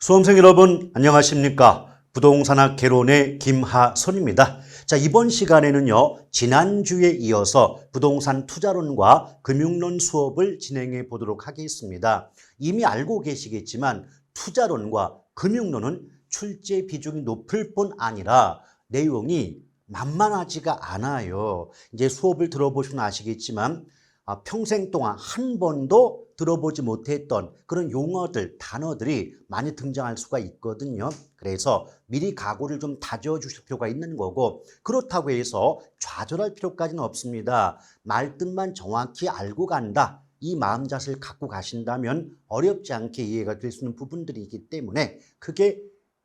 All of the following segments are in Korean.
수험생 여러분 안녕하십니까? 부동산학 개론의 김하선입니다. 자, 이번 시간에는요, 지난주에 이어서 부동산 투자론과 금융론 수업을 진행해 보도록 하겠습니다. 이미 알고 계시겠지만 투자론과 금융론은 출제 비중이 높을 뿐 아니라 내용이 만만하지가 않아요. 이제 수업을 들어보시면 아시겠지만 평생 동안 한 번도 들어보지 못했던 그런 용어들, 단어들이 많이 등장할 수가 있거든요. 그래서 미리 각오를 좀 다져주실 필요가 있는 거고, 그렇다고 해서 좌절할 필요까지는 없습니다. 말뜻만 정확히 알고 간다, 이 마음자세를 갖고 가신다면 어렵지 않게 이해가 될 수 있는 부분들이 있기 때문에 크게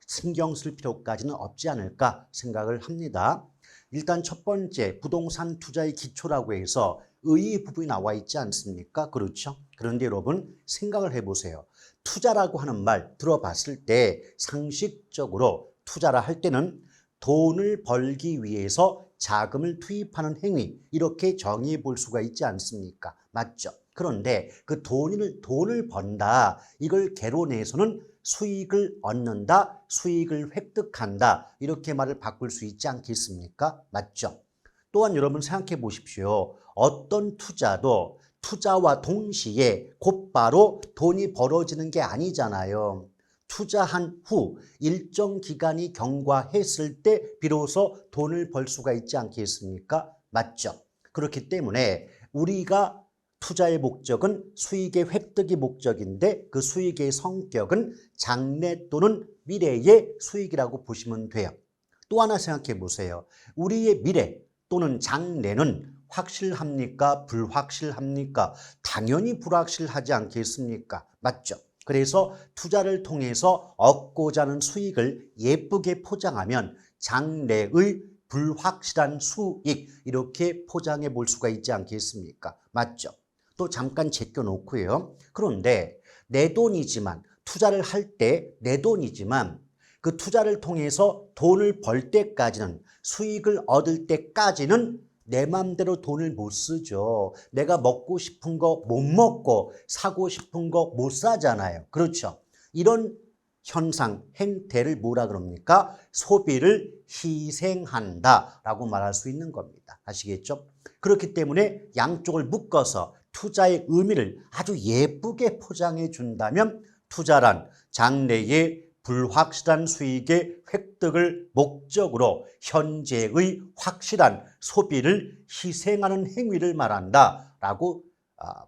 신경 쓸 필요까지는 없지 않을까 생각을 합니다. 일단 첫 번째, 부동산 투자의 기초라고 해서 의 부분이 나와 있지 않습니까? 그렇죠? 그런데 여러분 생각을 해보세요. 투자라고 하는 말 들어봤을 때 상식적으로 투자라 할 때는 돈을 벌기 위해서 자금을 투입하는 행위, 이렇게 정의해 볼 수가 있지 않습니까? 맞죠? 그런데 그 돈을 번다, 이걸 개론에서는 수익을 얻는다, 수익을 획득한다, 이렇게 말을 바꿀 수 있지 않겠습니까? 맞죠? 또한 여러분 생각해 보십시오. 어떤 투자도 투자와 동시에 곧바로 돈이 벌어지는 게 아니잖아요. 투자한 후 일정 기간이 경과했을 때 비로소 돈을 벌 수가 있지 않겠습니까? 맞죠? 그렇기 때문에 우리가 투자의 목적은 수익의 획득이 목적인데 그 수익의 성격은 장래 또는 미래의 수익이라고 보시면 돼요. 또 하나 생각해 보세요. 우리의 미래 또는 장래는 확실합니까? 불확실합니까? 당연히 불확실하지 않겠습니까? 맞죠? 그래서 투자를 통해서 얻고자 하는 수익을 예쁘게 포장하면 장래의 불확실한 수익, 이렇게 포장해 볼 수가 있지 않겠습니까? 맞죠? 또 잠깐 제껴놓고요. 그런데 내 돈이지만, 투자를 할 때 내 돈이지만 그 투자를 통해서 돈을 벌 때까지는, 수익을 얻을 때까지는 내 맘대로 돈을 못 쓰죠. 내가 먹고 싶은 거 못 먹고 사고 싶은 거 못 사잖아요. 그렇죠? 이런 현상, 행태를 뭐라 그럽니까? 소비를 희생한다라고 말할 수 있는 겁니다. 아시겠죠? 그렇기 때문에 양쪽을 묶어서 투자의 의미를 아주 예쁘게 포장해 준다면 투자란 장래의 불확실한 수익의 획득을 목적으로 현재의 확실한 소비를 희생하는 행위를 말한다라고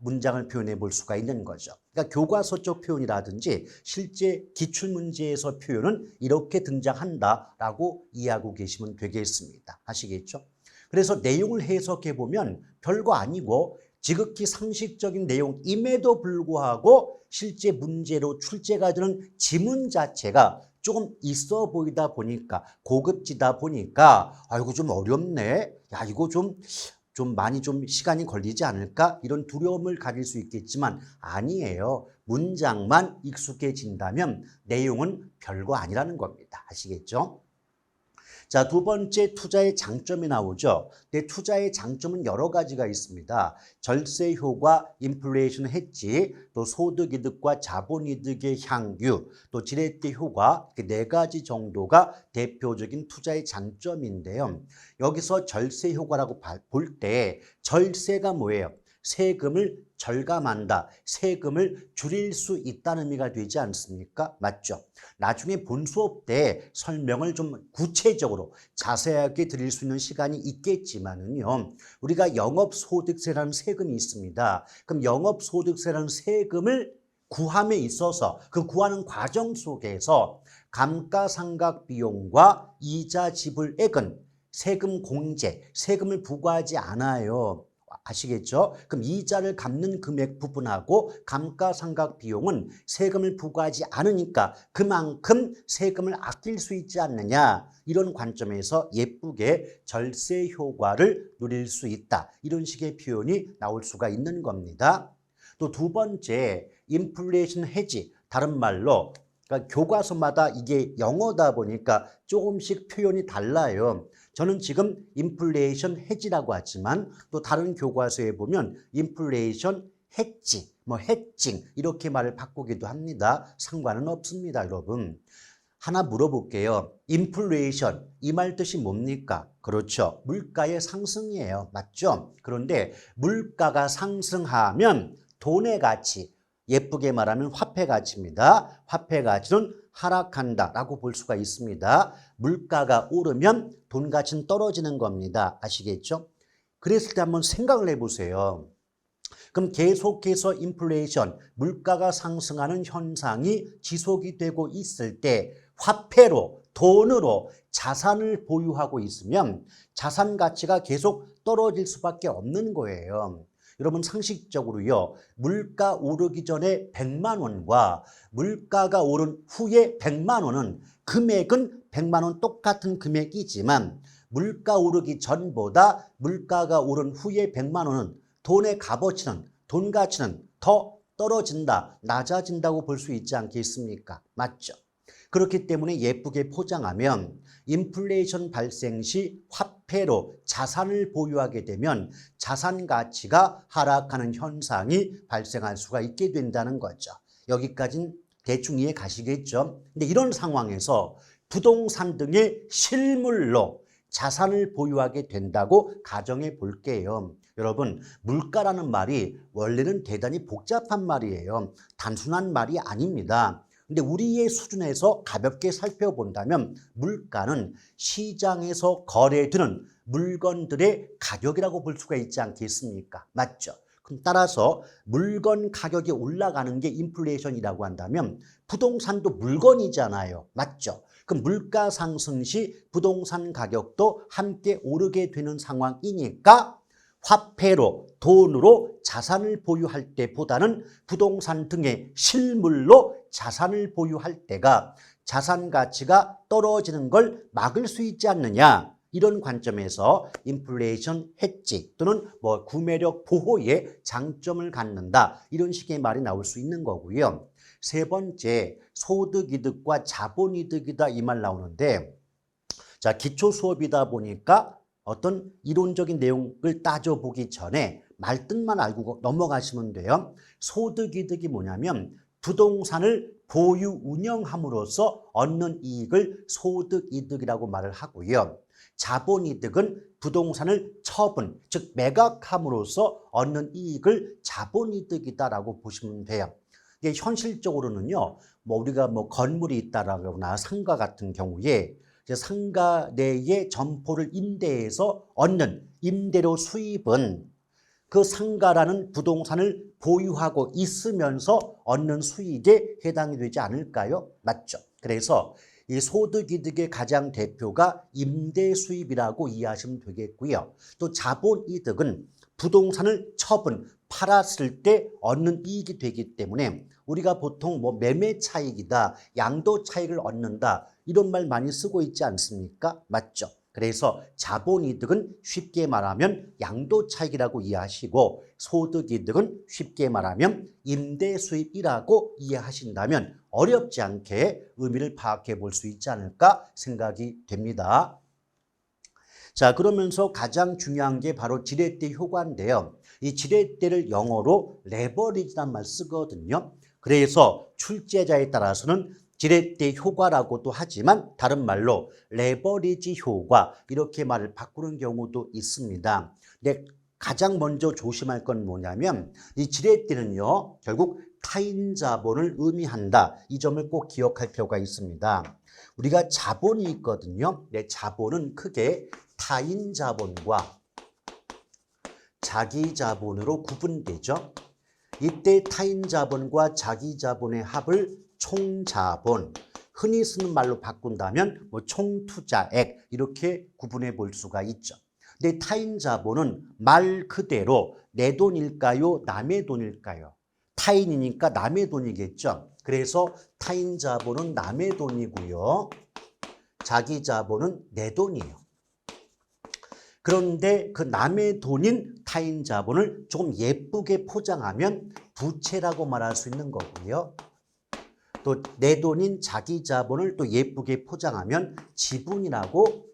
문장을 표현해 볼 수가 있는 거죠. 그러니까 교과서적 표현이라든지 실제 기출문제에서 표현은 이렇게 등장한다라고 이해하고 계시면 되겠습니다. 아시겠죠? 그래서 내용을 해석해 보면 별거 아니고 지극히 상식적인 내용임에도 불구하고 실제 문제로 출제가 되는 지문 자체가 조금 있어 보이다 보니까, 고급지다 보니까 아이고 좀 어렵네, 야 이거 좀 많이 좀 시간이 걸리지 않을까, 이런 두려움을 가질 수 있겠지만 아니에요. 문장만 익숙해진다면 내용은 별거 아니라는 겁니다. 아시겠죠? 자, 두 번째, 투자의 장점이 나오죠. 근데 투자의 장점은 여러 가지가 있습니다. 절세 효과, 인플레이션 해지, 또 소득 이득과 자본 이득의 향유, 또 지렛대 효과, 이렇게 네 가지 정도가 대표적인 투자의 장점인데요. 여기서 절세 효과라고 볼 때 절세가 뭐예요? 세금을 절감한다, 세금을 줄일 수 있다는 의미가 되지 않습니까? 맞죠? 나중에 본 수업 때 설명을 좀 구체적으로 자세하게 드릴 수 있는 시간이 있겠지만은요, 우리가 영업소득세라는 세금이 있습니다. 그럼 영업소득세라는 세금을 구함에 있어서 그 구하는 과정 속에서 감가상각 비용과 이자 지불액은 세금 공제, 세금을 부과하지 않아요. 아시겠죠? 그럼 이자를 갚는 금액 부분하고 감가상각 비용은 세금을 부과하지 않으니까 그만큼 세금을 아낄 수 있지 않느냐, 이런 관점에서 예쁘게 절세 효과를 누릴 수 있다, 이런 식의 표현이 나올 수가 있는 겁니다. 또 두 번째, 인플레이션 해지, 다른 말로 그러니까 교과서마다 이게 영어다 보니까 조금씩 표현이 달라요. 저는 지금 인플레이션 해지라고 하지만 또 다른 교과서에 보면 인플레이션 해지, 뭐 해칭 이렇게 말을 바꾸기도 합니다. 상관은 없습니다, 여러분. 하나 물어볼게요. 인플레이션 이 말 뜻이 뭡니까? 그렇죠. 물가의 상승이에요. 맞죠? 그런데 물가가 상승하면 돈의 가치, 예쁘게 말하면 화폐 가치입니다. 화폐 가치는 하락한다라고 볼 수가 있습니다. 물가가 오르면 돈 가치는 떨어지는 겁니다. 아시겠죠? 그랬을 때 한번 생각을 해보세요. 그럼 계속해서 인플레이션, 물가가 상승하는 현상이 지속이 되고 있을 때 화폐로, 돈으로 자산을 보유하고 있으면 자산 가치가 계속 떨어질 수밖에 없는 거예요. 여러분 상식적으로요. 물가 오르기 전에 100만 원과 물가가 오른 후에 100만 원은 금액은 100만 원 똑같은 금액이지만 물가 오르기 전보다 물가가 오른 후에 100만 원은 돈의 값어치는, 돈 가치는 더 떨어진다, 낮아진다고 볼 수 있지 않겠습니까? 맞죠? 그렇기 때문에 예쁘게 포장하면 인플레이션 발생 시 화폐로 자산을 보유하게 되면 자산 가치가 하락하는 현상이 발생할 수가 있게 된다는 거죠. 여기까지는 대충 이해 가시겠죠? 근데 이런 상황에서 부동산 등의 실물로 자산을 보유하게 된다고 가정해 볼게요. 여러분, 물가라는 말이 원래는 대단히 복잡한 말이에요. 단순한 말이 아닙니다. 근데 우리의 수준에서 가볍게 살펴본다면 물가는 시장에서 거래되는 물건들의 가격이라고 볼 수가 있지 않겠습니까? 맞죠? 그럼 따라서 물건 가격이 올라가는 게 인플레이션이라고 한다면 부동산도 물건이잖아요. 맞죠? 그럼 물가 상승 시 부동산 가격도 함께 오르게 되는 상황이니까 화폐로, 돈으로 자산을 보유할 때보다는 부동산 등의 실물로 자산을 보유할 때가 자산 가치가 떨어지는 걸 막을 수 있지 않느냐. 이런 관점에서 인플레이션 해지 또는 뭐 구매력 보호의 장점을 갖는다. 이런 식의 말이 나올 수 있는 거고요. 세 번째, 소득이득과 자본이득이다 이 말 나오는데 자, 기초 수업이다 보니까 어떤 이론적인 내용을 따져보기 전에 말뜻만 알고 넘어가시면 돼요. 소득이득이 뭐냐면 부동산을 보유 운영함으로써 얻는 이익을 소득이득이라고 말을 하고요. 자본이득은 부동산을 처분, 즉 매각함으로써 얻는 이익을 자본이득이다라고 보시면 돼요. 이게 현실적으로는요, 뭐 우리가 뭐 건물이 있다라거나 상가 같은 경우에 상가 내에 점포를 임대해서 얻는 임대료 수입은 그 상가라는 부동산을 보유하고 있으면서 얻는 수익에 해당이 되지 않을까요? 맞죠? 그래서 이 소득이득의 가장 대표가 임대 수입이라고 이해하시면 되겠고요. 또 자본이득은 부동산을 처분, 팔았을 때 얻는 이익이 되기 때문에 우리가 보통 뭐 매매 차익이다, 양도 차익을 얻는다 이런 말 많이 쓰고 있지 않습니까? 맞죠? 그래서 자본이득은 쉽게 말하면 양도 차익이라고 이해하시고 소득이득은 쉽게 말하면 임대 수입이라고 이해하신다면 어렵지 않게 의미를 파악해 볼 수 있지 않을까 생각이 됩니다. 자, 그러면서 가장 중요한 게 바로 지렛대 효과인데요. 이 지렛대를 영어로 레버리지란 말 쓰거든요. 그래서 출제자에 따라서는 지렛대 효과라고도 하지만 다른 말로 레버리지 효과 이렇게 말을 바꾸는 경우도 있습니다. 근데 가장 먼저 조심할 건 뭐냐면 이 지렛대는요 결국 타인 자본을 의미한다. 이 점을 꼭 기억할 필요가 있습니다. 우리가 자본이 있거든요. 네, 자본은 크게 타인 자본과 자기 자본으로 구분되죠. 이때 타인 자본과 자기 자본의 합을 총자본, 흔히 쓰는 말로 바꾼다면 뭐 총투자액 이렇게 구분해 볼 수가 있죠. 근데 타인 자본은 말 그대로 내 돈일까요? 남의 돈일까요? 타인이니까 남의 돈이겠죠. 그래서 타인 자본은 남의 돈이고요. 자기 자본은 내 돈이에요. 그런데 그 남의 돈인 타인 자본을 조금 예쁘게 포장하면 부채라고 말할 수 있는 거고요. 또 내 돈인 자기 자본을 또 예쁘게 포장하면 지분이라고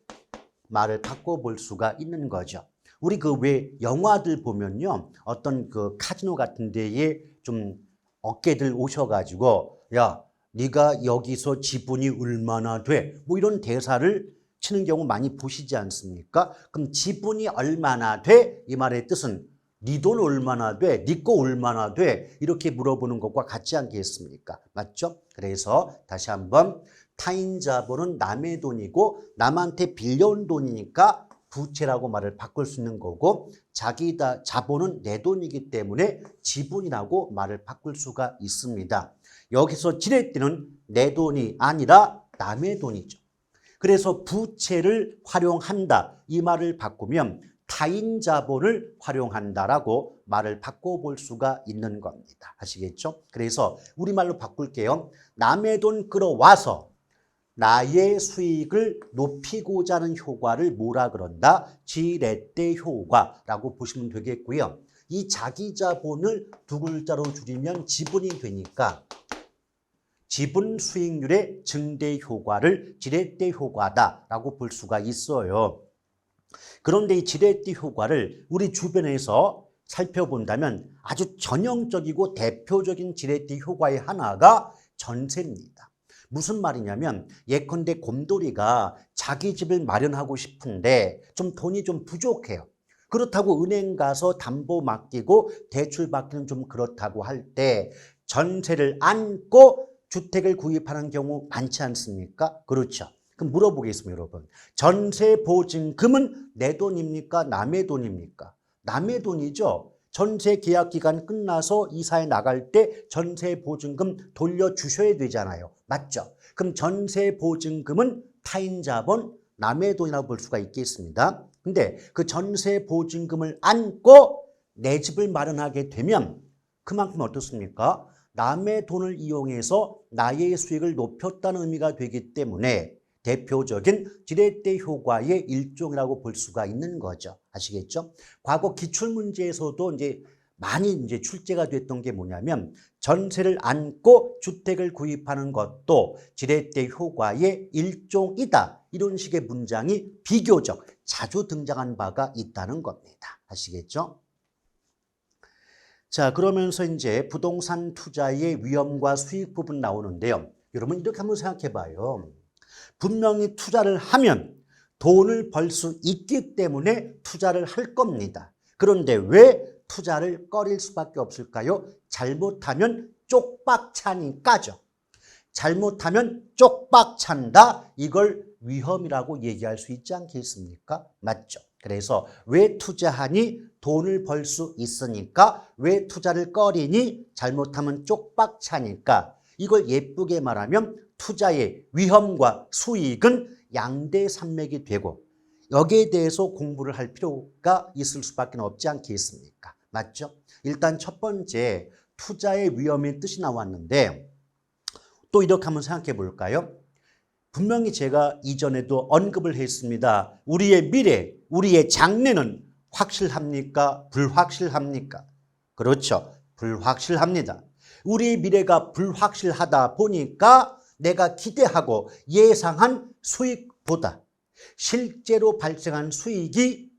말을 바꿔볼 수가 있는 거죠. 우리 그 왜 영화들 보면요. 어떤 그 카지노 같은 데에 좀 어깨들 오셔가지고 야, 네가 여기서 지분이 얼마나 돼? 뭐 이런 대사를 치는 경우 많이 보시지 않습니까? 그럼 지분이 얼마나 돼? 이 말의 뜻은 네 돈 얼마나 돼? 네 거 얼마나 돼? 이렇게 물어보는 것과 같지 않겠습니까? 맞죠? 그래서 다시 한번 타인 자본은 남의 돈이고 남한테 빌려온 돈이니까 부채라고 말을 바꿀 수 있는 거고 자기 자본은 내 돈이기 때문에 지분이라고 말을 바꿀 수가 있습니다. 여기서 지렛대는 내 돈이 아니라 남의 돈이죠. 그래서 부채를 활용한다 이 말을 바꾸면 타인 자본을 활용한다라고 말을 바꿔볼 수가 있는 겁니다. 아시겠죠? 그래서 우리말로 바꿀게요. 남의 돈 끌어와서 나의 수익을 높이고자 하는 효과를 뭐라 그런다? 지렛대 효과라고 보시면 되겠고요. 이 자기 자본을 두 글자로 줄이면 지분이 되니까 지분 수익률의 증대 효과를 지렛대 효과다라고 볼 수가 있어요. 그런데 이 지렛대 효과를 우리 주변에서 살펴본다면 아주 전형적이고 대표적인 지렛대 효과의 하나가 전세입니다. 무슨 말이냐면 예컨대 곰돌이가 자기 집을 마련하고 싶은데 좀 돈이 좀 부족해요. 그렇다고 은행 가서 담보 맡기고 대출 받기는 좀 그렇다고 할 때 전세를 안고 주택을 구입하는 경우 많지 않습니까? 그렇죠. 그럼 물어보겠습니다, 여러분. 전세 보증금은 내 돈입니까? 남의 돈입니까? 남의 돈이죠. 전세 계약 기간 끝나서 이사에 나갈 때 전세 보증금 돌려주셔야 되잖아요. 맞죠? 그럼 전세 보증금은 타인 자본, 남의 돈이라고 볼 수가 있겠습니다. 근데 그 전세 보증금을 안고 내 집을 마련하게 되면 그만큼 어떻습니까? 남의 돈을 이용해서 나의 수익을 높였다는 의미가 되기 때문에 대표적인 지렛대 효과의 일종이라고 볼 수가 있는 거죠. 아시겠죠? 과거 기출문제에서도 많이 출제가 됐던 게 뭐냐면 전세를 안고 주택을 구입하는 것도 지렛대 효과의 일종이다. 이런 식의 문장이 비교적 자주 등장한 바가 있다는 겁니다. 아시겠죠? 자, 그러면서 부동산 투자의 위험과 수익 부분 나오는데요. 여러분 이렇게 한번 생각해 봐요. 분명히 투자를 하면 돈을 벌 수 있기 때문에 투자를 할 겁니다. 그런데 왜 투자를 꺼릴 수밖에 없을까요? 잘못하면 쪽박차니까죠. 잘못하면 쪽박찬다. 이걸 위험이라고 얘기할 수 있지 않겠습니까? 맞죠? 그래서 왜 투자하니? 돈을 벌 수 있으니까. 왜 투자를 꺼리니? 잘못하면 쪽박차니까. 이걸 예쁘게 말하면 투자의 위험과 수익은 양대산맥이 되고 여기에 대해서 공부를 할 필요가 있을 수밖에 없지 않겠습니까? 맞죠? 일단 첫 번째 투자의 위험의 뜻이 나왔는데 또 이렇게 한번 생각해 볼까요? 분명히 제가 이전에도 언급을 했습니다. 우리의 미래, 우리의 장래는 확실합니까? 불확실합니까? 그렇죠. 불확실합니다. 우리의 미래가 불확실하다 보니까 내가 기대하고 예상한 수익보다 실제로 발생한 수익이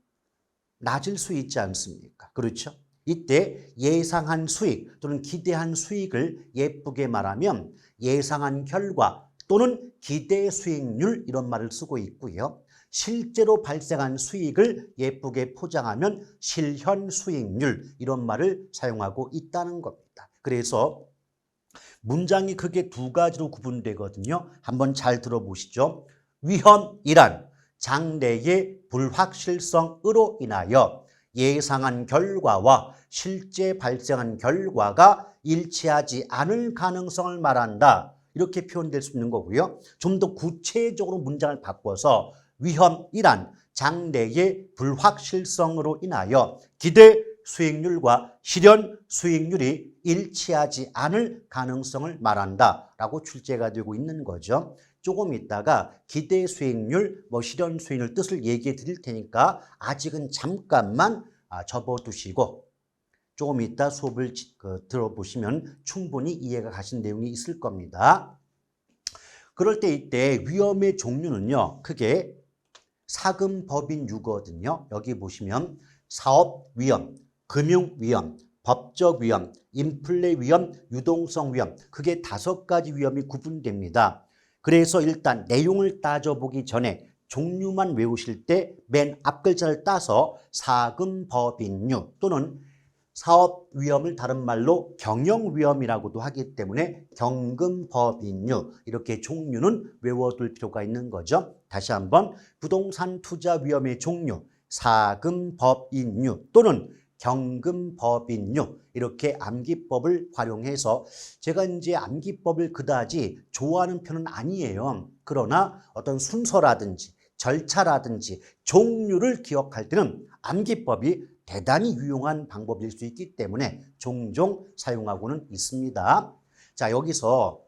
낮을 수 있지 않습니까? 그렇죠? 이때 예상한 수익 또는 기대한 수익을 예쁘게 말하면 예상한 결과 또는 기대 수익률 이런 말을 쓰고 있고요. 실제로 발생한 수익을 예쁘게 포장하면 실현 수익률 이런 말을 사용하고 있다는 겁니다. 그래서 문장이 크게 두 가지로 구분되거든요. 한번 잘 들어보시죠. 위험이란 장래의 불확실성으로 인하여 예상한 결과와 실제 발생한 결과가 일치하지 않을 가능성을 말한다. 이렇게 표현될 수 있는 거고요. 좀 더 구체적으로 문장을 바꿔서 위험이란 장래의 불확실성으로 인하여 기대 수익률과 실현 수익률이 일치하지 않을 가능성을 말한다라고 출제가 되고 있는 거죠. 조금 있다가 기대 수익률, 실현 수익률 뜻을 얘기해 드릴 테니까 아직은 잠깐만 접어두시고 조금 이따 수업을 들어보시면 충분히 이해가 가신 내용이 있을 겁니다. 그럴 때 이때 위험의 종류는요. 크게 사금법인유거든요. 여기 보시면 사업위험, 금융위험, 법적 위험, 인플레 위험, 유동성 위험, 그게 5가지 위험이 구분됩니다. 그래서 일단 내용을 따져보기 전에 종류만 외우실 때 맨 앞글자를 따서 사금법인류 또는 사업 위험을 다른 말로 경영 위험이라고도 하기 때문에 경금법인류 이렇게 종류는 외워둘 필요가 있는 거죠. 다시 한번 부동산 투자 위험의 종류 사금법인류 또는 경금법인류 이렇게 암기법을 활용해서 제가 이제 암기법을 그다지 좋아하는 편은 아니에요. 그러나 어떤 순서라든지 절차라든지 종류를 기억할 때는 암기법이 대단히 유용한 방법일 수 있기 때문에 종종 사용하고는 있습니다. 자, 여기서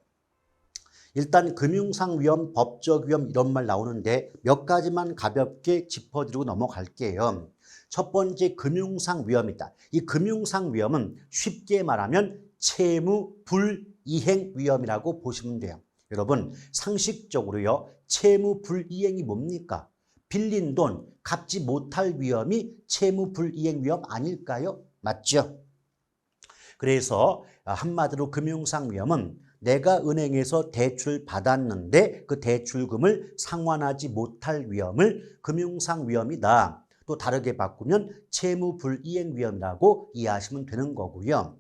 일단 금융상 위험, 법적 위험 이런 말 나오는데 몇 가지만 가볍게 짚어드리고 넘어갈게요. 첫 번째 금융상 위험이다. 이 금융상 위험은 쉽게 말하면 채무 불이행 위험이라고 보시면 돼요. 여러분 상식적으로요. 채무 불이행이 뭡니까? 빌린 돈 갚지 못할 위험이 채무 불이행 위험 아닐까요? 맞죠? 그래서 한마디로 금융상 위험은 내가 은행에서 대출 받았는데 그 대출금을 상환하지 못할 위험을 금융상 위험이다. 또 다르게 바꾸면 채무 불이행 위험이라고 이해하시면 되는 거고요.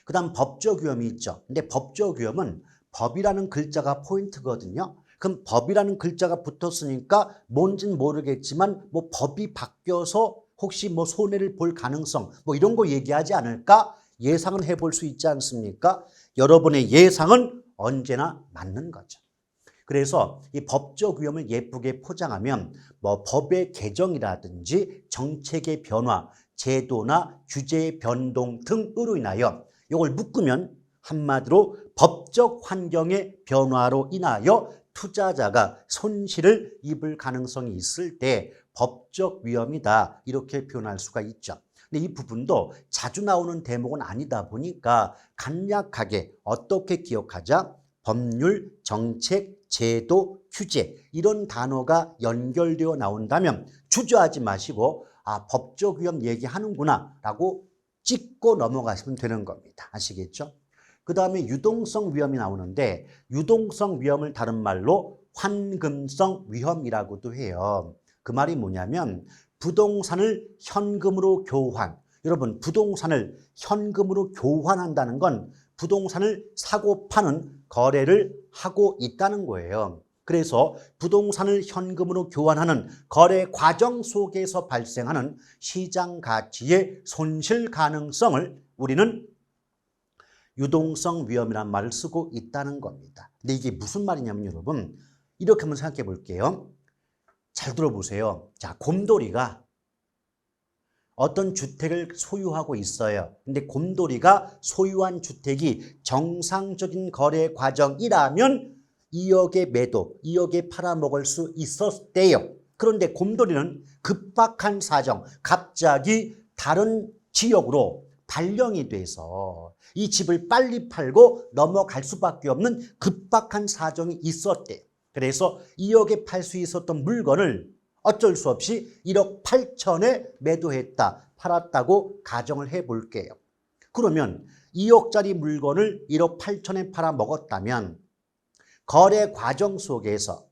그 다음 법적 위험이 있죠. 근데 법적 위험은 법이라는 글자가 포인트거든요. 그럼 법이라는 글자가 붙었으니까 뭔지는 모르겠지만 뭐 법이 바뀌어서 혹시 뭐 손해를 볼 가능성 뭐 이런 거 얘기하지 않을까 예상은 해볼 수 있지 않습니까? 여러분의 예상은 언제나 맞는 거죠. 그래서 이 법적 위험을 예쁘게 포장하면 뭐 법의 개정이라든지 정책의 변화, 제도나 규제의 변동 등으로 인하여 이걸 묶으면 한마디로 법적 환경의 변화로 인하여 투자자가 손실을 입을 가능성이 있을 때 법적 위험이다 이렇게 표현할 수가 있죠. 근데 이 부분도 자주 나오는 대목은 아니다 보니까 간략하게 어떻게 기억하자? 법률, 정책, 제도, 규제 이런 단어가 연결되어 나온다면 주저하지 마시고 아 법적 위험 얘기하는구나 라고 찍고 넘어가시면 되는 겁니다. 아시겠죠? 그 다음에 유동성 위험이 나오는데 유동성 위험을 다른 말로 환금성 위험이라고도 해요. 그 말이 뭐냐면 부동산을 현금으로 교환. 여러분 부동산을 현금으로 교환한다는 건 부동산을 사고 파는 거래를 하고 있다는 거예요. 그래서 부동산을 현금으로 교환하는 거래 과정 속에서 발생하는 시장 가치의 손실 가능성을 우리는 유동성 위험이라는 말을 쓰고 있다는 겁니다. 근데 이게 무슨 말이냐면 여러분 이렇게 한번 생각해 볼게요. 잘 들어보세요. 자, 곰돌이가 어떤 주택을 소유하고 있어요. 근데 곰돌이가 소유한 주택이 정상적인 거래 과정이라면 2억에 매도, 2억에 팔아먹을 수 있었대요. 그런데 곰돌이는 급박한 사정, 갑자기 다른 지역으로 발령이 돼서 이 집을 빨리 팔고 넘어갈 수밖에 없는 급박한 사정이 있었대요. 그래서 2억에 팔 수 있었던 물건을 어쩔 수 없이 1억 8천에 매도했다, 팔았다고 가정을 해볼게요. 그러면 2억짜리 물건을 1억 8천에 팔아먹었다면 거래 과정 속에서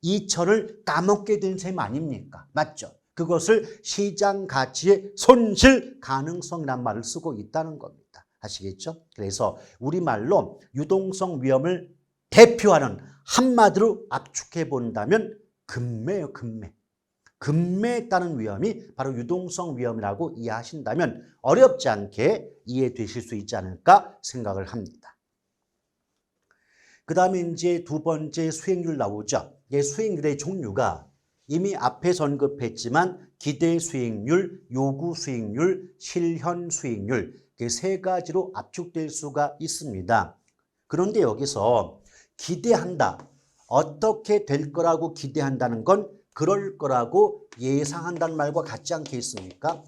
2천을 까먹게 된 셈 아닙니까? 맞죠? 그것을 시장 가치의 손실 가능성이란 말을 쓰고 있다는 겁니다. 아시겠죠? 그래서 우리말로 유동성 위험을 대표하는 한마디로 압축해 본다면 금매예요, 금매. 금매에 따른 위험이 바로 유동성 위험이라고 이해하신다면 어렵지 않게 이해되실 수 있지 않을까 생각을 합니다. 그 다음에 이제 두 번째 수익률 나오죠. 이 수익률의 종류가 이미 앞에서 언급했지만 기대 수익률, 요구 수익률, 실현 수익률 이 세 가지로 압축될 수가 있습니다. 그런데 여기서 기대한다. 어떻게 될 거라고 기대한다는 건 그럴 거라고 예상한다는 말과 같지 않겠습니까?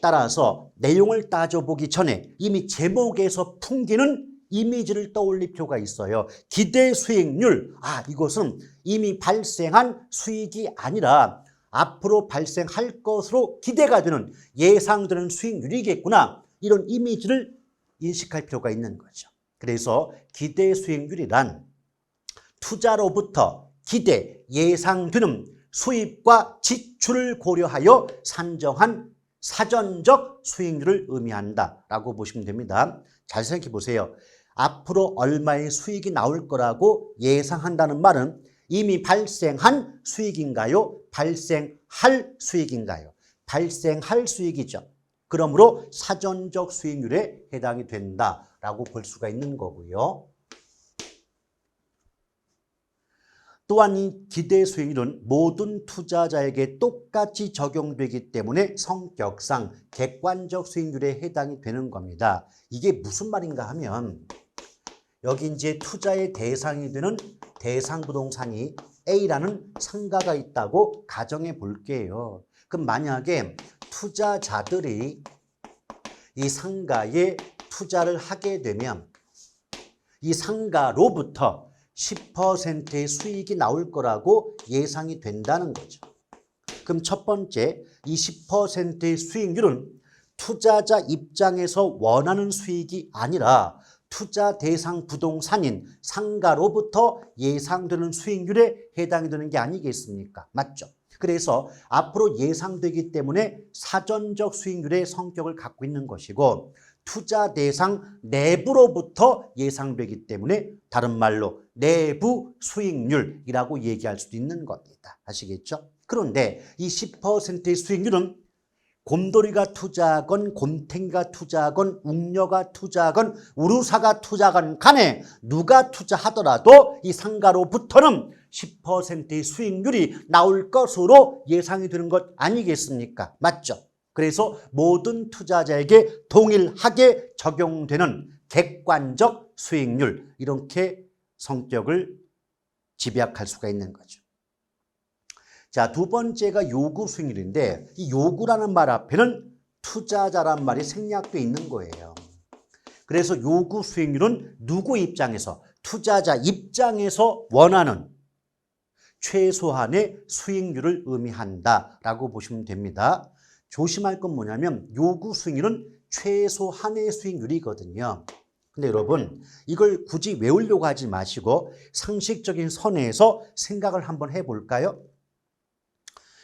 따라서 내용을 따져보기 전에 이미 제목에서 풍기는 이미지를 떠올릴 필요가 있어요. 기대 수익률, 이것은 이미 발생한 수익이 아니라 앞으로 발생할 것으로 기대가 되는 예상되는 수익률이겠구나. 이런 이미지를 인식할 필요가 있는 거죠. 그래서 기대 수익률이란 투자로부터 기대, 예상되는 수입과 지출을 고려하여 산정한 사전적 수익률을 의미한다라고 보시면 됩니다. 잘 생각해 보세요. 앞으로 얼마의 수익이 나올 거라고 예상한다는 말은 이미 발생한 수익인가요? 발생할 수익인가요? 발생할 수익이죠. 그러므로 사전적 수익률에 해당이 된다라고 볼 수가 있는 거고요. 또한 이 기대 수익률은 모든 투자자에게 똑같이 적용되기 때문에 성격상 객관적 수익률에 해당이 되는 겁니다. 이게 무슨 말인가 하면 여기 이제 투자의 대상이 되는 대상 부동산이 A라는 상가가 있다고 가정해 볼게요. 그럼 만약에 투자자들이 이 상가에 투자를 하게 되면 이 상가로부터 10%의 수익이 나올 거라고 예상이 된다는 거죠. 그럼 첫 번째, 이 10%의 수익률은 투자자 입장에서 원하는 수익이 아니라 투자 대상 부동산인 상가로부터 예상되는 수익률에 해당이 되는 게 아니겠습니까? 맞죠? 그래서 앞으로 예상되기 때문에 사전적 수익률의 성격을 갖고 있는 것이고 투자 대상 내부로부터 예상되기 때문에 다른 말로 내부 수익률이라고 얘기할 수도 있는 겁니다. 아시겠죠? 그런데 이 10%의 수익률은 곰돌이가 투자하건 곰탱이가 투자하건 웅녀가 투자하건 우루사가 투자하건 간에 누가 투자하더라도 이 상가로부터는 10%의 수익률이 나올 것으로 예상이 되는 것 아니겠습니까? 맞죠? 그래서 모든 투자자에게 동일하게 적용되는 객관적 수익률, 이렇게 성격을 집약할 수가 있는 거죠. 자, 두 번째가 요구 수익률인데 이 요구라는 말 앞에는 투자자란 말이 생략되어 있는 거예요. 그래서 요구 수익률은 누구 입장에서? 투자자 입장에서 원하는 최소한의 수익률을 의미한다라고 보시면 됩니다. 조심할 건 뭐냐면 요구 수익률은 최소한의 수익률이거든요. 근데 여러분 이걸 굳이 외우려고 하지 마시고 상식적인 선에서 생각을 한번 해볼까요?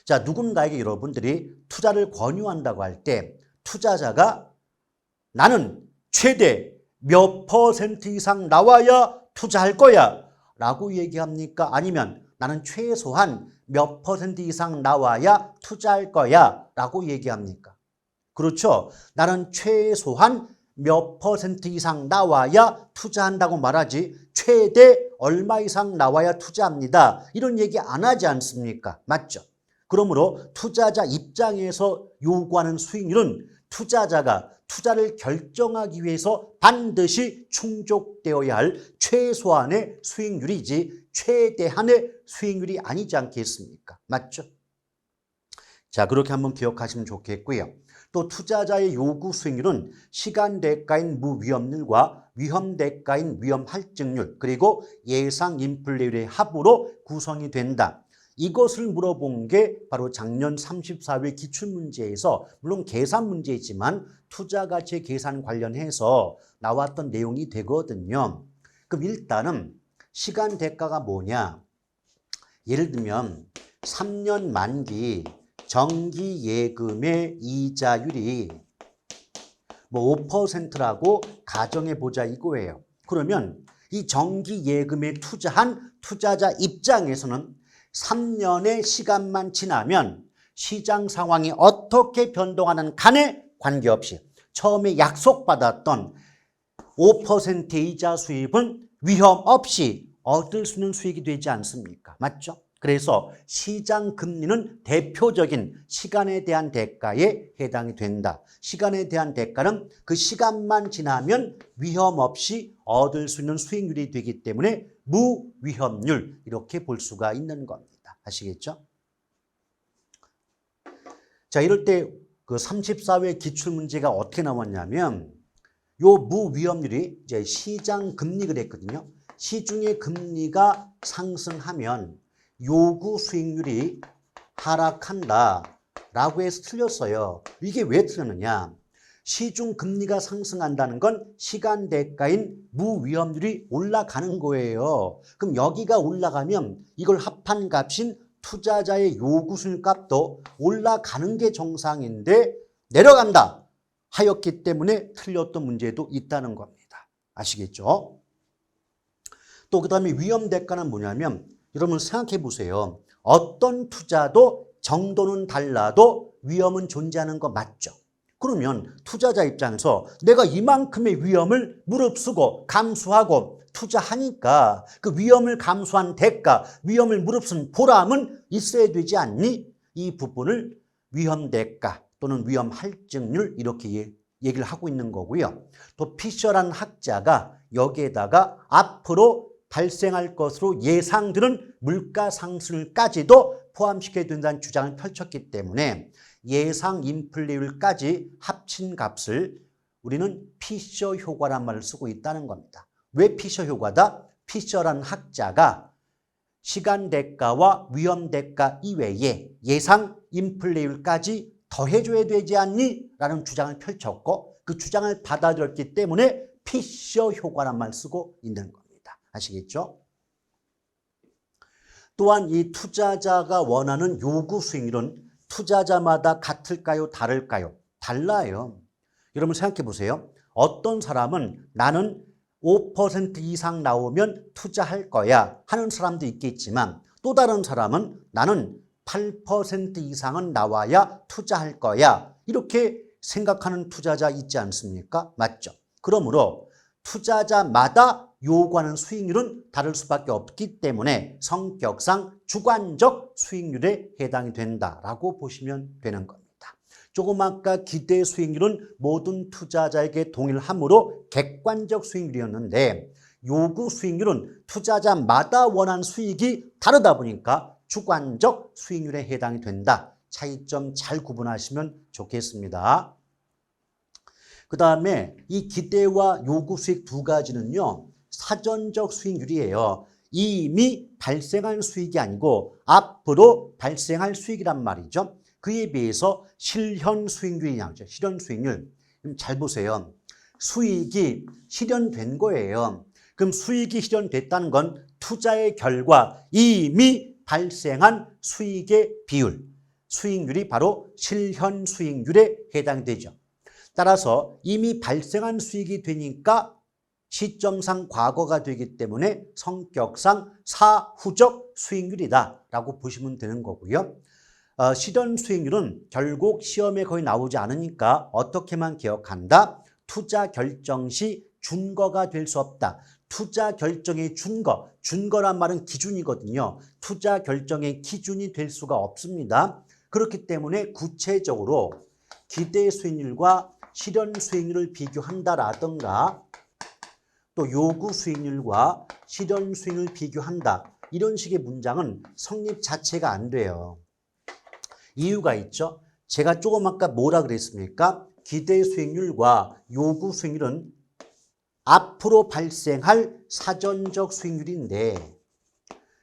자, 누군가에게 여러분들이 투자를 권유한다고 할 때 투자자가 나는 최대 몇 % 이상 나와야 투자할 거야 라고 얘기합니까? 아니면 나는 최소한 몇 % 이상 나와야 투자할 거야 라고 얘기합니까? 그렇죠. 나는 최소한 몇 % 이상 나와야 투자한다고 말하지 최대 얼마 이상 나와야 투자합니다. 이런 얘기 안 하지 않습니까? 맞죠? 그러므로 투자자 입장에서 요구하는 수익률은 투자자가 투자를 결정하기 위해서 반드시 충족되어야 할 최소한의 수익률이지 최대한의 수익률이 아니지 않겠습니까? 맞죠? 자, 그렇게 한번 기억하시면 좋겠고요. 또 투자자의 요구 수익률은 시간 대가인 무위험률과 위험 대가인 위험 할증률 그리고 예상 인플레율의 합으로 구성이 된다. 이것을 물어본 게 바로 작년 34회 기출문제에서 물론 계산 문제이지만 투자가치 계산 관련해서 나왔던 내용이 되거든요. 그럼 일단은 시간 대가가 뭐냐? 예를 들면 3년 만기 정기 예금의 이자율이 뭐 5%라고 가정해 보자 이거예요. 그러면 이 정기 예금에 투자한 투자자 입장에서는 3년의 시간만 지나면 시장 상황이 어떻게 변동하는 간에 관계없이 처음에 약속받았던 5% 이자 수입은 위험 없이 얻을 수 있는 수익이 되지 않습니까? 맞죠? 그래서 시장 금리는 대표적인 시간에 대한 대가에 해당이 된다. 시간에 대한 대가는 그 시간만 지나면 위험 없이 얻을 수 있는 수익률이 되기 때문에 무위험률 이렇게 볼 수가 있는 겁니다. 아시겠죠? 자, 이럴 때 그 34회 기출문제가 어떻게 나왔냐면 요 무위험률이 이제 시장 금리 그랬거든요. 시중의 금리가 상승하면 요구 수익률이 하락한다 라고 해서 틀렸어요. 이게 왜 틀렸느냐? 시중 금리가 상승한다는 건 시간 대가인 무위험률이 올라가는 거예요. 그럼 여기가 올라가면 이걸 합한 값인 투자자의 요구 수익 값도 올라가는 게 정상인데 내려간다 하였기 때문에 틀렸던 문제도 있다는 겁니다. 아시겠죠? 또 그다음에 위험 대가는 뭐냐면 여러분 생각해 보세요. 어떤 투자도 정도는 달라도 위험은 존재하는 거 맞죠? 그러면 투자자 입장에서 내가 이만큼의 위험을 무릅쓰고 감수하고 투자하니까 그 위험을 감수한 대가, 위험을 무릅쓴 보람은 있어야 되지 않니? 이 부분을 위험 대가 또는 위험 할증률 이렇게 얘기를 하고 있는 거고요. 또 피셔라는 학자가 여기에다가 앞으로 발생할 것으로 예상되는 물가 상승률까지도 포함시켜야 된다는 주장을 펼쳤기 때문에 예상 인플레율까지 합친 값을 우리는 피셔 효과란 말을 쓰고 있다는 겁니다. 왜 피셔 효과다? 피셔라는 학자가 시간 대가와 위험 대가 이외에 예상 인플레율까지 더해줘야 되지 않니? 라는 주장을 펼쳤고 그 주장을 받아들였기 때문에 피셔 효과란 말 쓰고 있는 겁니다. 아시겠죠? 또한 이 투자자가 원하는 요구 수익률은 투자자마다 같을까요? 다를까요? 달라요. 여러분 생각해 보세요. 어떤 사람은 나는 5% 이상 나오면 투자할 거야 하는 사람도 있겠지만 또 다른 사람은 나는 8% 이상은 나와야 투자할 거야 이렇게 생각하는 투자자 있지 않습니까? 맞죠? 그러므로 투자자마다 요구하는 수익률은 다를 수밖에 없기 때문에 성격상 주관적 수익률에 해당이 된다라고 보시면 되는 겁니다. 조금 아까 기대 수익률은 모든 투자자에게 동일하므로 객관적 수익률이었는데 요구 수익률은 투자자마다 원하는 수익이 다르다 보니까 주관적 수익률에 해당이 된다. 차이점 잘 구분하시면 좋겠습니다. 그 다음에 이 기대와 요구 수익 두 가지는요. 사전적 수익률이에요. 이미 발생한 수익이 아니고 앞으로 발생할 수익이란 말이죠. 그에 비해서 실현 수익률이 나오죠. 실현 수익률. 잘 보세요. 수익이 실현된 거예요. 그럼 수익이 실현됐다는 건 투자의 결과 이미 발생한 수익의 비율, 수익률이 바로 실현 수익률에 해당되죠. 따라서 이미 발생한 수익이 되니까 시점상 과거가 되기 때문에 성격상 사후적 수익률이다라고 보시면 되는 거고요. 실현 수익률은 결국 시험에 거의 나오지 않으니까 어떻게만 기억한다? 투자 결정 시 준거가 될 수 없다. 투자 결정의 준거, 준거란 말은 기준이거든요. 투자 결정의 기준이 될 수가 없습니다. 그렇기 때문에 구체적으로 기대 수익률과 실현 수익률을 비교한다라든가 또 요구 수익률과 실현 수익률을 비교한다. 이런 식의 문장은 성립 자체가 안 돼요. 이유가 있죠. 제가 조금 아까 뭐라 그랬습니까? 기대 수익률과 요구 수익률은 앞으로 발생할 사전적 수익률인데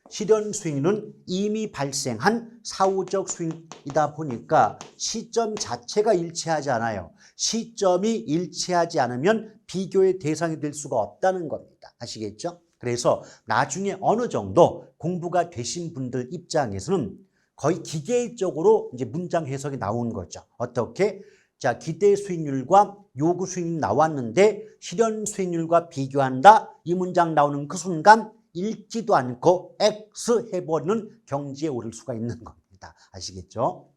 실현 수익률은 이미 발생한 사후적 수익이다 보니까 시점 자체가 일치하지 않아요. 시점이 일치하지 않으면 비교의 대상이 될 수가 없다는 겁니다. 아시겠죠? 그래서 나중에 어느 정도 공부가 되신 분들 입장에서는 거의 기계적으로 이제 문장 해석이 나온 거죠. 어떻게? 자, 기대 수익률과 요구 수익률이 나왔는데 실현 수익률과 비교한다. 이 문장 나오는 그 순간 읽지도 않고 X 해버리는 경지에 오를 수가 있는 겁니다. 아시겠죠?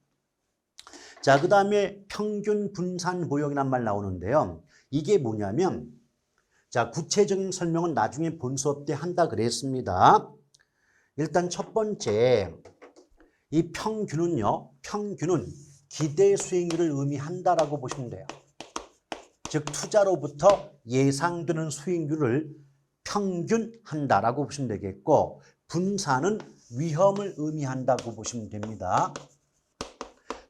자, 그 다음에 평균 분산 보형이란 말 나오는데요. 이게 뭐냐면 자, 구체적인 설명은 나중에 본 수업 때 한다 그랬습니다. 일단 첫 번째 이 평균은요. 평균은 기대 수익률을 의미한다라고 보시면 돼요. 즉 투자로부터 예상되는 수익률을 평균한다라고 보시면 되겠고 분산은 위험을 의미한다고 보시면 됩니다.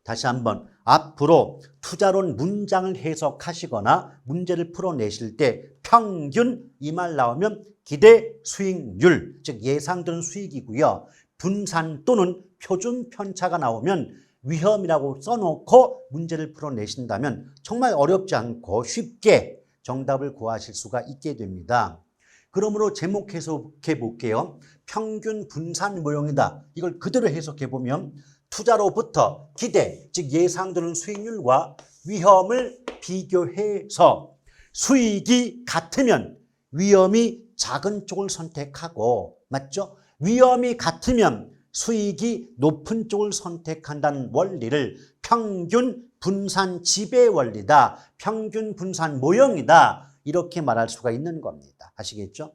다시 한번 앞으로 투자론 문장을 해석하시거나 문제를 풀어내실 때 평균 이 말 나오면 기대 수익률 즉 예상되는 수익이고요. 분산 또는 표준 편차가 나오면 위험이라고 써놓고 문제를 풀어내신다면 정말 어렵지 않고 쉽게 정답을 구하실 수가 있게 됩니다. 그러므로 제목 해석해 볼게요. 평균 분산 모형이다. 이걸 그대로 해석해 보면 투자로부터 기대, 즉 예상되는 수익률과 위험을 비교해서 수익이 같으면 위험이 작은 쪽을 선택하고, 맞죠? 위험이 같으면 수익이 높은 쪽을 선택한다는 원리를 평균 분산 지배 원리다, 평균 분산 모형이다, 이렇게 말할 수가 있는 겁니다. 아시겠죠?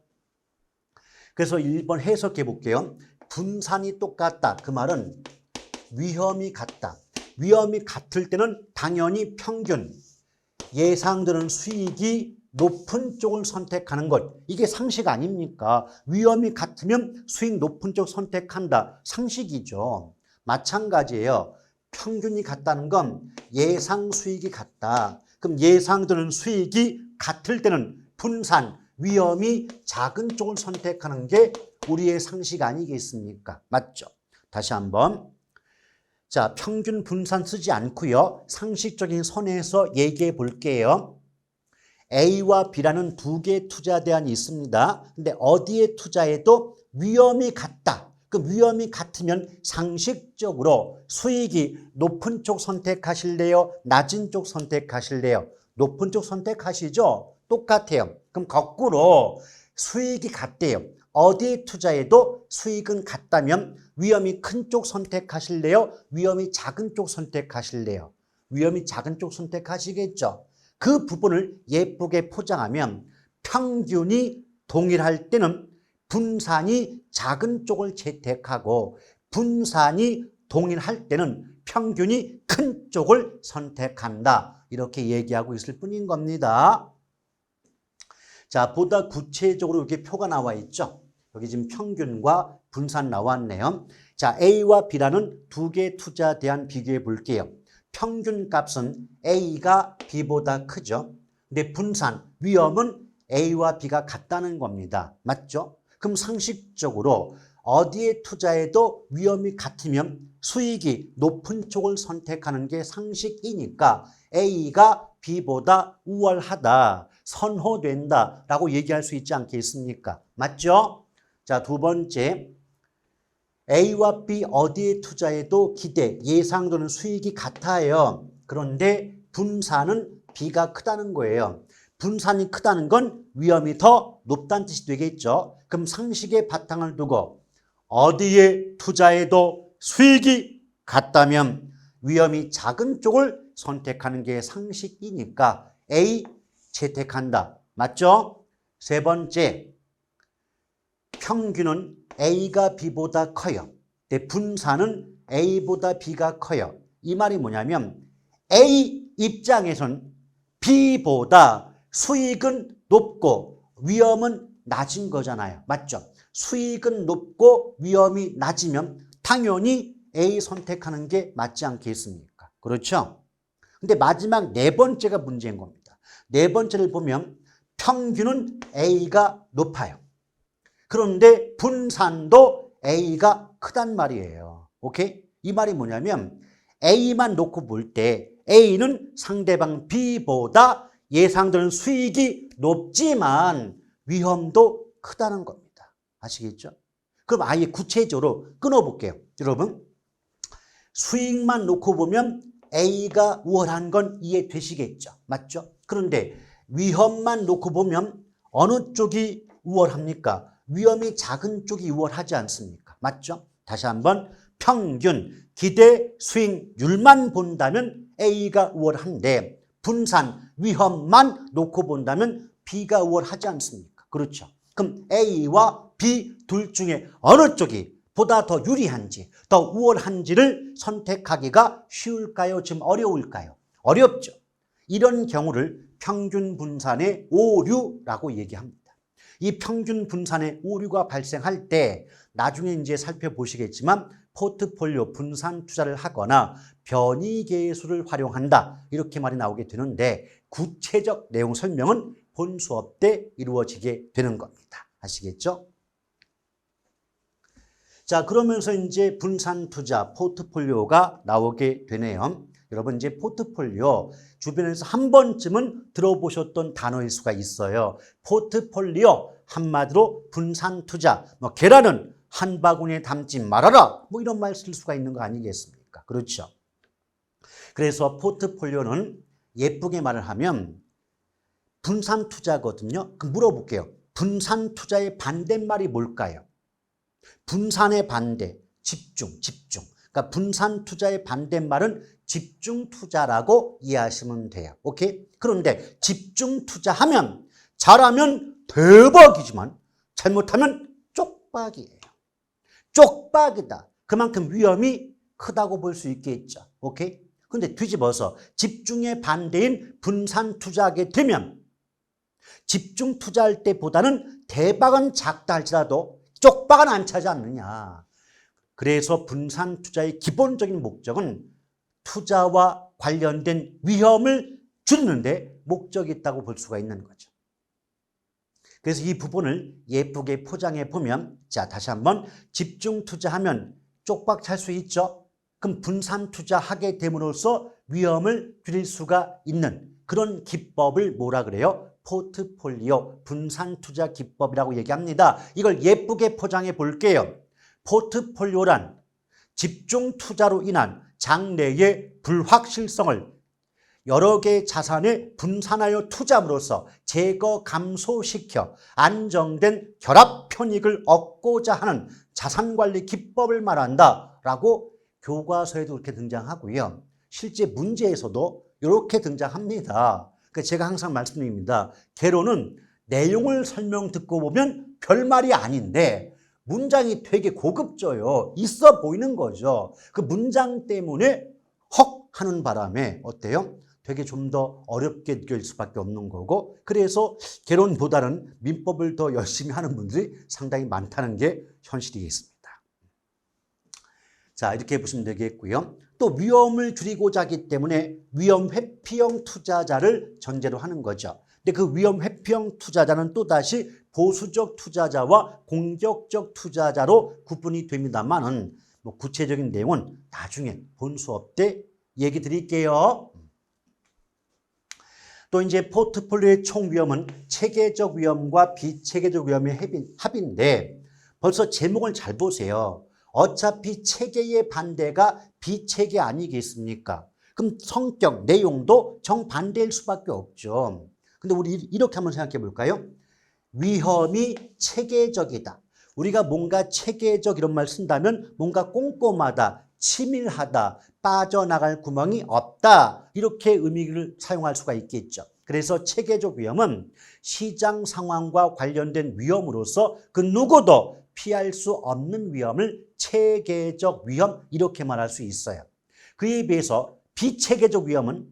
그래서 1번 해석해 볼게요. 분산이 똑같다. 그 말은 위험이 같다. 위험이 같을 때는 당연히 평균, 예상되는 수익이 높은 쪽을 선택하는 것. 이게 상식 아닙니까? 위험이 같으면 수익 높은 쪽 선택한다. 상식이죠. 마찬가지예요. 평균이 같다는 건 예상 수익이 같다. 그럼 예상되는 수익이 같을 때는 분산, 위험이 작은 쪽을 선택하는 게 우리의 상식 아니겠습니까? 맞죠? 다시 한번. 자, 평균 분산 쓰지 않고요. 상식적인 선에서 얘기해 볼게요. A와 B라는 두 개의 투자 대안이 있습니다. 근데 어디에 투자해도 위험이 같다. 그 위험이 같으면 상식적으로 수익이 높은 쪽 선택하실래요? 낮은 쪽 선택하실래요? 높은 쪽 선택하시죠? 똑같아요. 그럼 거꾸로 수익이 같대요. 어디에 투자해도 수익은 같다면 위험이 큰 쪽 선택하실래요? 위험이 작은 쪽 선택하실래요? 위험이 작은 쪽 선택하시겠죠? 그 부분을 예쁘게 포장하면 평균이 동일할 때는 분산이 작은 쪽을 채택하고 분산이 동일할 때는 평균이 큰 쪽을 선택한다. 이렇게 얘기하고 있을 뿐인 겁니다. 자, 보다 구체적으로 이렇게 표가 나와 있죠. 여기 지금 평균과 분산 나왔네요. 자, A와 B라는 두 개의 투자 대안 비교해 볼게요. 평균 값은 A가 B보다 크죠. 근데 분산, 위험은 A와 B가 같다는 겁니다. 맞죠? 그럼 상식적으로 어디에 투자해도 위험이 같으면 수익이 높은 쪽을 선택하는 게 상식이니까 A가 B보다 우월하다, 선호된다 라고 얘기할 수 있지 않겠습니까? 맞죠? 자, 두 번째. A와 B 어디에 투자해도 기대, 예상되는 수익이 같아요. 그런데 분산은 B가 크다는 거예요. 분산이 크다는 건 위험이 더 높다는 뜻이 되겠죠. 그럼 상식의 바탕을 두고 어디에 투자해도 수익이 같다면 위험이 작은 쪽을 선택하는 게 상식이니까 A 채택한다. 맞죠? 세 번째, 평균은 A가 B보다 커요. 근데 분산은 A보다 B가 커요. 이 말이 뭐냐면 A 입장에선 B보다 수익은 높고 위험은 낮은 거잖아요. 맞죠? 수익은 높고 위험이 낮으면 당연히 A 선택하는 게 맞지 않겠습니까? 그렇죠? 근데 마지막 네 번째가 문제인 겁니다. 네 번째를 보면 평균은 A가 높아요. 그런데 분산도 A가 크단 말이에요. 오케이? 이 말이 뭐냐면 A만 놓고 볼 때 A는 상대방 B보다 예상되는 수익이 높지만 위험도 크다는 겁니다. 아시겠죠? 그럼 아예 구체적으로 끊어볼게요. 여러분, 수익만 놓고 보면 A가 우월한 건 이해되시겠죠? 맞죠? 그런데 위험만 놓고 보면 어느 쪽이 우월합니까? 위험이 작은 쪽이 우월하지 않습니까? 맞죠? 다시 한번 평균, 기대 수익률만 본다면 A가 우월한데 분산, 위험만 놓고 본다면 B가 우월하지 않습니까? 그렇죠? 그럼 A와 B 둘 중에 어느 쪽이 보다 더 유리한지, 더 우월한지를 선택하기가 쉬울까요? 좀 어려울까요? 어렵죠. 이런 경우를 평균 분산의 오류라고 얘기합니다. 이 평균 분산의 오류가 발생할 때 나중에 이제 살펴보시겠지만 포트폴리오 분산 투자를 하거나 변이계수를 활용한다. 이렇게 말이 나오게 되는데 구체적 내용 설명은 본 수업 때 이루어지게 되는 겁니다. 아시겠죠? 자, 그러면서 이제 분산 투자 포트폴리오가 나오게 되네요. 여러분 이제 포트폴리오 주변에서 한 번쯤은 들어보셨던 단어일 수가 있어요. 포트폴리오 한마디로 분산 투자. 뭐 계란은 한 바구니에 담지 말아라. 뭐 이런 말 쓸 수가 있는 거 아니겠습니까? 그렇죠. 그래서 포트폴리오는 예쁘게 말을 하면 분산 투자거든요. 그럼 물어볼게요. 분산 투자의 반대말이 뭘까요? 분산의 반대, 집중. 그러니까 분산 투자의 반대말은 집중 투자라고 이해하시면 돼요. 오케이? 그런데 집중 투자하면 잘하면 대박이지만 잘못하면 쪽박이에요. 쪽박이다. 그만큼 위험이 크다고 볼 수 있겠죠. 오케이? 근데 뒤집어서 집중의 반대인 분산 투자하게 되면 집중 투자할 때보다는 대박은 작다 할지라도 쪽박은 안 차지 않느냐. 그래서 분산 투자의 기본적인 목적은 투자와 관련된 위험을 줄이는데 목적이 있다고 볼 수가 있는 거죠. 그래서 이 부분을 예쁘게 포장해 보면, 자, 다시 한번 집중 투자하면 쪽박 찰 수 있죠. 그럼 분산 투자하게 됨으로써 위험을 줄일 수가 있는 그런 기법을 뭐라 그래요? 포트폴리오 분산 투자 기법이라고 얘기합니다. 이걸 예쁘게 포장해 볼게요. 포트폴리오란 집중 투자로 인한 장래의 불확실성을 여러 개의 자산에 분산하여 투자함으로써 제거 감소시켜 안정된 결합 편익을 얻고자 하는 자산관리 기법을 말한다라고 교과서에도 이렇게 등장하고요. 실제 문제에서도 이렇게 등장합니다. 그러니까 제가 항상 말씀드립니다. 개론은 내용을 설명 듣고 보면 별말이 아닌데 문장이 되게 고급져요. 있어 보이는 거죠. 그 문장 때문에 헉 하는 바람에 어때요? 되게 좀 더 어렵게 느껴질 수밖에 없는 거고, 그래서 개론보다는 민법을 더 열심히 하는 분들이 상당히 많다는 게 현실이겠습니다. 자, 이렇게 보시면 되겠고요. 또 위험을 줄이고자 하기 때문에 위험 회피형 투자자를 전제로 하는 거죠. 근데 그 위험 회피형 투자자는 또다시 보수적 투자자와 공격적 투자자로 구분이 됩니다만은 뭐 구체적인 내용은 나중에 본 수업 때 얘기 드릴게요. 또 이제 포트폴리오의 총 위험은 체계적 위험과 비체계적 위험의 합인데 벌써 제목을 잘 보세요. 어차피 체계의 반대가 비체계 아니겠습니까? 그럼 성격, 내용도 정반대일 수밖에 없죠. 근데 우리 이렇게 한번 생각해 볼까요? 위험이 체계적이다. 우리가 뭔가 체계적 이런 말 쓴다면 뭔가 꼼꼼하다, 치밀하다, 빠져나갈 구멍이 없다. 이렇게 의미를 사용할 수가 있겠죠. 그래서 체계적 위험은 시장 상황과 관련된 위험으로서 그 누구도 피할 수 없는 위험을 체계적 위험 이렇게 말할 수 있어요. 그에 비해서 비체계적 위험은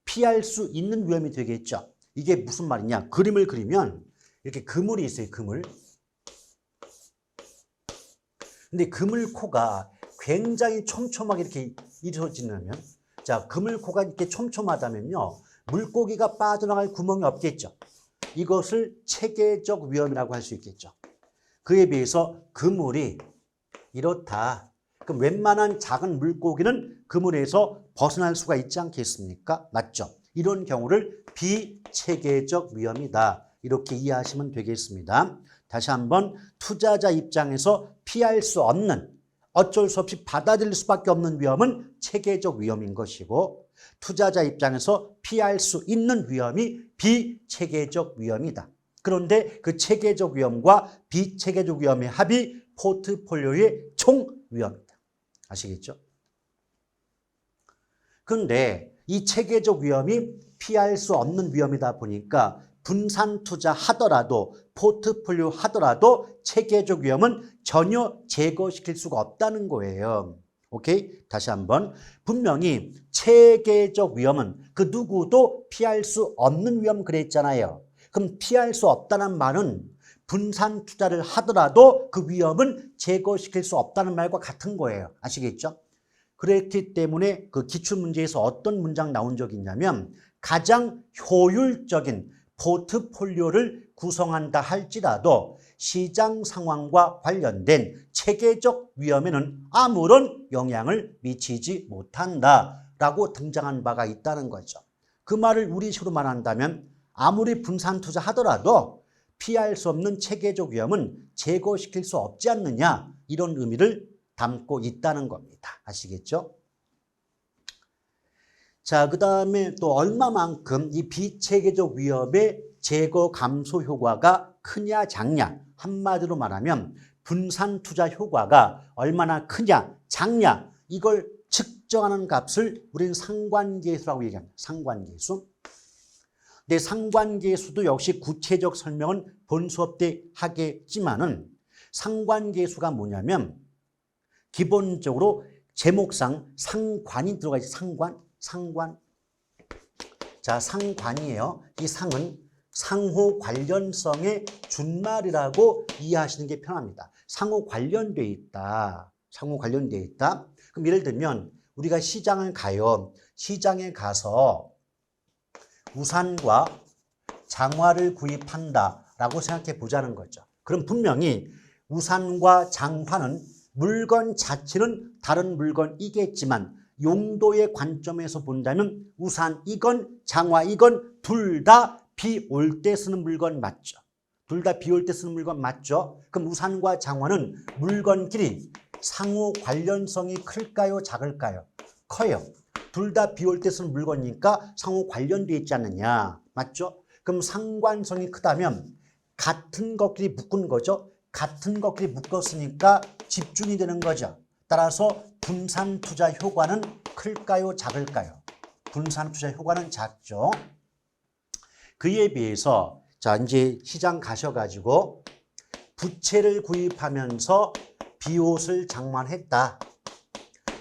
피할 수 있는 위험이 되겠죠. 이게 무슨 말이냐? 그림을 그리면 이렇게 그물이 있어요. 그물. 근데 그물코가 굉장히 촘촘하게 이렇게 이루어지면, 자, 그물코가 이렇게 촘촘하다면요, 물고기가 빠져나갈 구멍이 없겠죠. 이것을 체계적 위험이라고 할 수 있겠죠. 그에 비해서 그물이 이렇다. 그럼 웬만한 작은 물고기는 그물에서 벗어날 수가 있지 않겠습니까? 맞죠? 이런 경우를 비체계적 위험이다. 이렇게 이해하시면 되겠습니다. 다시 한번 투자자 입장에서 피할 수 없는, 어쩔 수 없이 받아들일 수밖에 없는 위험은 체계적 위험인 것이고, 투자자 입장에서 피할 수 있는 위험이 비체계적 위험이다. 그런데 그 체계적 위험과 비체계적 위험의 합이 포트폴리오의 총 위험이다. 아시겠죠? 그런데 이 체계적 위험이 피할 수 없는 위험이다 보니까 분산 투자 하더라도 포트폴리오 하더라도 체계적 위험은 전혀 제거시킬 수가 없다는 거예요. 오케이? 다시 한번. 분명히 체계적 위험은 그 누구도 피할 수 없는 위험 그랬잖아요. 그럼 피할 수 없다는 말은 분산 투자를 하더라도 그 위험은 제거시킬 수 없다는 말과 같은 거예요. 아시겠죠? 그렇기 때문에 그 기출문제에서 어떤 문장 나온 적이 있냐면 가장 효율적인 포트폴리오를 구성한다 할지라도 시장 상황과 관련된 체계적 위험에는 아무런 영향을 미치지 못한다라고 등장한 바가 있다는 거죠. 그 말을 우리식으로 말한다면 아무리 분산 투자하더라도 피할 수 없는 체계적 위험은 제거시킬 수 없지 않느냐, 이런 의미를 담고 있다는 겁니다. 아시겠죠? 자, 그 다음에 또 얼마만큼 이 비체계적 위협의 제거 감소 효과가 크냐 작냐, 한마디로 말하면 분산 투자 효과가 얼마나 크냐 작냐, 이걸 측정하는 값을 우리는 상관계수라고 얘기합니다. 상관계수. 근데 상관계수도 역시 구체적 설명은 본 수업 때 하겠지만은, 상관계수가 뭐냐면 기본적으로 제목상 상관이 들어가 있지. 상관. 자, 상관이에요. 이 상은 상호 관련성의 준말이라고 이해하시는 게 편합니다. 상호 관련돼 있다. 상호 관련돼 있다. 그럼 예를 들면 우리가 시장을 가요. 시장에 가서 우산과 장화를 구입한다라고 생각해 보자는 거죠. 그럼 분명히 우산과 장화는 물건 자체는 다른 물건이겠지만 용도의 관점에서 본다면 우산 이건 장화 이건 둘 다 비 올 때 쓰는 물건 맞죠? 둘 다 비 올 때 쓰는 물건 맞죠? 그럼 우산과 장화는 물건끼리 상호 관련성이 클까요? 작을까요? 커요. 둘 다 비 올 때 쓰는 물건이니까 상호 관련되어 있지 않느냐. 맞죠? 그럼 상관성이 크다면 같은 것끼리 묶은 거죠. 같은 것끼리 묶었으니까 집중이 되는 거죠. 따라서 분산 투자 효과는 클까요? 작을까요? 분산 투자 효과는 작죠. 그에 비해서 자, 이제 시장 가셔가지고 부채를 구입하면서 비옷을 장만했다.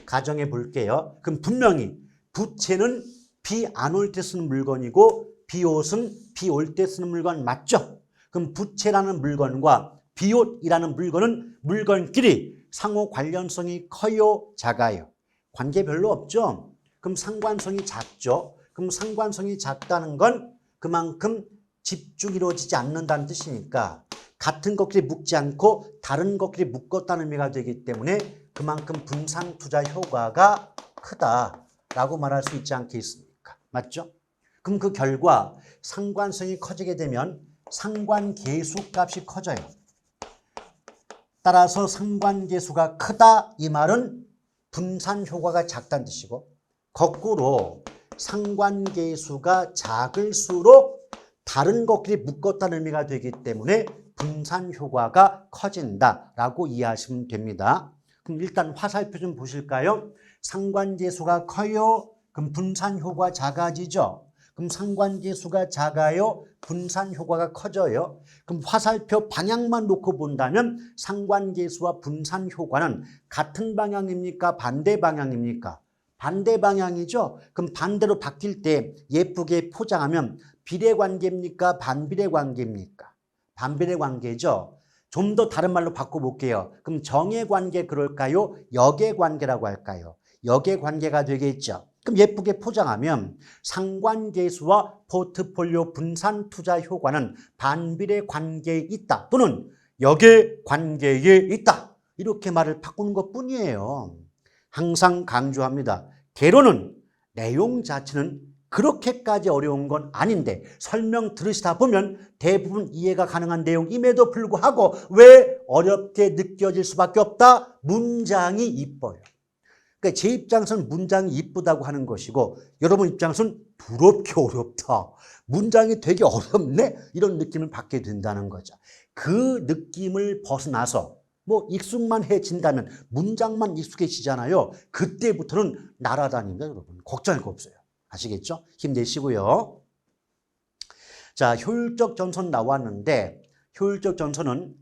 가정해 볼게요. 그럼 분명히 부채는 비 안 올 때 쓰는 물건이고 비옷은 비 올 때 쓰는 물건 맞죠? 그럼 부채라는 물건과 비옷이라는 물건은 물건끼리 상호 관련성이 커요? 작아요? 관계 별로 없죠? 그럼 상관성이 작죠? 그럼 상관성이 작다는 건 그만큼 집중이 이루어지지 않는다는 뜻이니까 같은 것끼리 묶지 않고 다른 것끼리 묶었다는 의미가 되기 때문에 그만큼 분산 투자 효과가 크다라고 말할 수 있지 않겠습니까? 맞죠? 그럼 그 결과 상관성이 커지게 되면 상관계수 값이 커져요. 따라서 상관계수가 크다 이 말은 분산 효과가 작다는 뜻이고, 거꾸로 상관계수가 작을수록 다른 것끼리 묶었다는 의미가 되기 때문에 분산 효과가 커진다라고 이해하시면 됩니다. 그럼 일단 화살표 좀 보실까요? 상관계수가 커요. 그럼 분산 효과 작아지죠. 그럼 상관계수가 작아요. 분산 효과가 커져요. 그럼 화살표 방향만 놓고 본다면 상관계수와 분산 효과는 같은 방향입니까? 반대 방향입니까? 반대 방향이죠. 그럼 반대로 바뀔 때 예쁘게 포장하면 비례관계입니까? 반비례관계입니까? 반비례관계죠. 좀 더 다른 말로 바꿔볼게요. 그럼 정예관계 그럴까요? 역예관계라고 할까요? 역예관계가 되겠죠. 그럼 예쁘게 포장하면 상관계수와 포트폴리오 분산 투자 효과는 반비례 관계에 있다 또는 역예관계에 있다, 이렇게 말을 바꾸는 것뿐이에요. 항상 강조합니다. 개론은 내용 자체는 그렇게까지 어려운 건 아닌데 설명 들으시다 보면 대부분 이해가 가능한 내용임에도 불구하고 왜 어렵게 느껴질 수밖에 없다? 문장이 이뻐요. 그러니까 제 입장에서는 문장이 이쁘다고 하는 것이고 여러분 입장에서는 두렵게 어렵다. 문장이 되게 어렵네? 이런 느낌을 받게 된다는 거죠. 그 느낌을 벗어나서 뭐 익숙만 해진다면 문장만 익숙해지잖아요. 그때부터는 날아다닙니다, 여러분. 걱정할 거 없어요. 아시겠죠? 힘내시고요. 자, 효율적 전선 나왔는데 효율적 전선은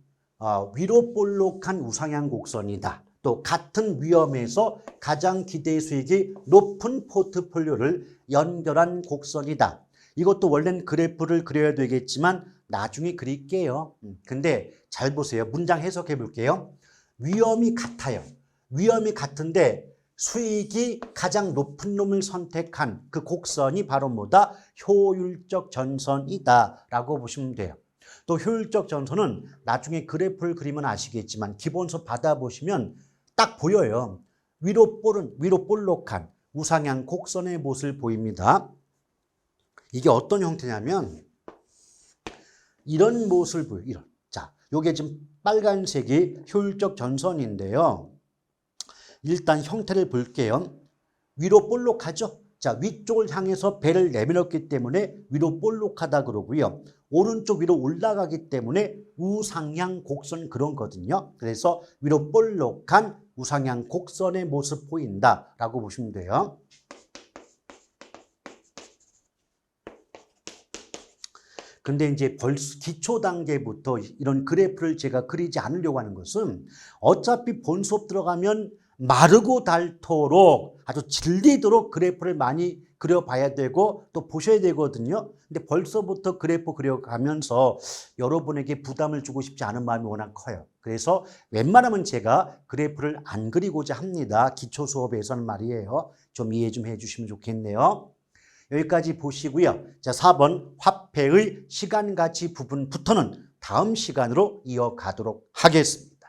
위로 볼록한 우상향 곡선이다. 또 같은 위험에서 가장 기대 수익이 높은 포트폴리오를 연결한 곡선이다. 이것도 원래는 그래프를 그려야 되겠지만 나중에 그릴게요. 근데 잘 보세요. 문장 해석해 볼게요. 위험이 같아요. 위험이 같은데 수익이 가장 높은 놈을 선택한 그 곡선이 바로 뭐다? 효율적 전선이다라고 보시면 돼요. 또 효율적 전선은 나중에 그래프를 그리면 아시겠지만 기본서 받아보시면 딱 보여요. 위로 볼록한 우상향 곡선의 모습을 보입니다. 이게 어떤 형태냐면 이런 모습을 보여요. 이런. 자, 요게 지금 빨간색이 효율적 전선인데요. 일단 형태를 볼게요. 위로 볼록하죠? 자, 위쪽을 향해서 배를 내밀었기 때문에 위로 볼록하다 그러고요. 오른쪽 위로 올라가기 때문에 우상향 곡선 그런 거거든요. 그래서 위로 볼록한 우상향 곡선의 모습 보인다라고 보시면 돼요. 근데 이제 벌써 기초 단계부터 이런 그래프를 제가 그리지 않으려고 하는 것은 어차피 본 수업 들어가면 마르고 닳도록 아주 질리도록 그래프를 많이 그려봐야 되고 또 보셔야 되거든요. 근데 벌써부터 그래프 그려가면서 여러분에게 부담을 주고 싶지 않은 마음이 워낙 커요. 그래서 웬만하면 제가 그래프를 안 그리고자 합니다. 기초 수업에서는 말이에요. 좀 이해 좀 해주시면 좋겠네요. 여기까지 보시고요. 자, 4번 화폐의 시간가치 부분부터는 다음 시간으로 이어가도록 하겠습니다.